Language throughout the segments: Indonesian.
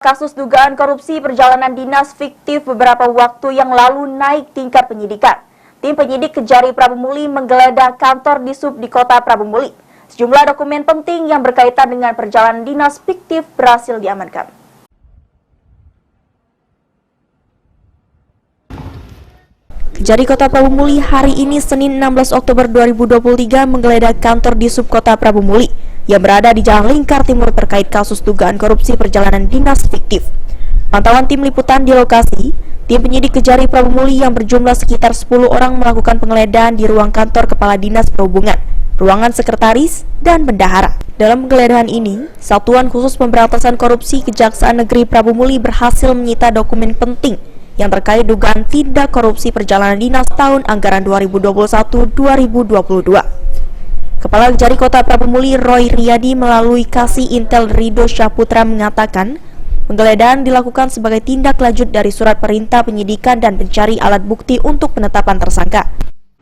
Kasus dugaan korupsi perjalanan dinas fiktif beberapa waktu yang lalu naik tingkat penyidikan. Tim penyidik Kejari Prabu Muli menggeledah kantor Dishub di kota Prabu Muli. Sejumlah dokumen penting yang berkaitan dengan perjalanan dinas fiktif berhasil diamankan. Kejari Kota Prabu Muli hari ini Senin 16 Oktober 2023 menggeledah kantor Dishub Kota Prabu Muli yang berada di Jalan Lingkar Timur terkait kasus dugaan korupsi perjalanan dinas fiktif. Pantauan tim liputan di lokasi, tim penyidik Kejari Prabu Muli yang berjumlah sekitar 10 orang melakukan penggeledahan di ruang kantor Kepala Dinas Perhubungan, ruangan sekretaris, dan bendahara. Dalam penggeledahan ini, Satuan Khusus Pemberantasan Korupsi Kejaksaan Negeri Prabu Muli berhasil menyita dokumen penting yang terkait dugaan tindak korupsi perjalanan dinas tahun anggaran 2021-2022. Kepala Kejari Kota Prabu Muli Roy Riyadi melalui Kasih Intel Rido Syaputra mengatakan, penggeledahan dilakukan sebagai tindak lanjut dari surat perintah penyidikan dan mencari alat bukti untuk penetapan tersangka.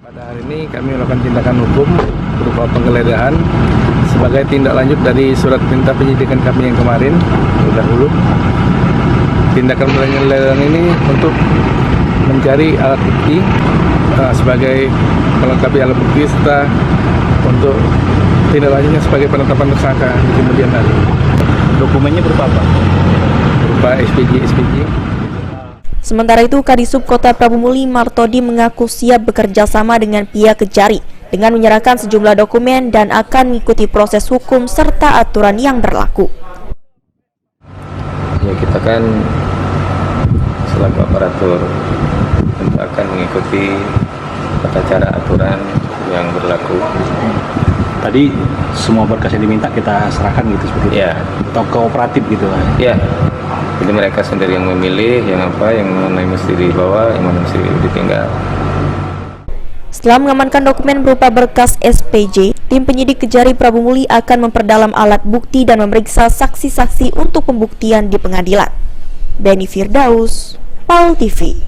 Pada hari ini kami melakukan tindakan hukum berupa penggeledahan sebagai tindak lanjut dari surat perintah penyidikan kami yang kemarin dahulu. Tindakan penggeledahan ini untuk mencari alat bukti sebagai melengkapi alat bukti serta untuk tindak lanjutnya sebagai penetapan tersangka di kemudian hari. Dokumennya berupa apa? Berupa SPJ. Sementara itu, Kadisub Kota Prabu Muli Martodi mengaku siap bekerja sama dengan pihak Kejari dengan menyerahkan sejumlah dokumen dan akan mengikuti proses hukum serta aturan yang berlaku. Ya, kita kan selaku aparatur tentu akan mengikuti tata cara aturan yang berlaku. Tadi semua berkas yang diminta kita serahkan gitu seperti itu? Ya. Atau kooperatif gitu lah? Ya, jadi mereka sendiri yang memilih yang apa, yang mana yang mesti dibawa, yang mana mesti ditinggal. Setelah mengamankan dokumen berupa berkas SPJ, tim penyidik Kejari Prabu Muli akan memperdalam alat bukti dan memeriksa saksi-saksi untuk pembuktian di pengadilan. Beni Firdaus, PAL TV.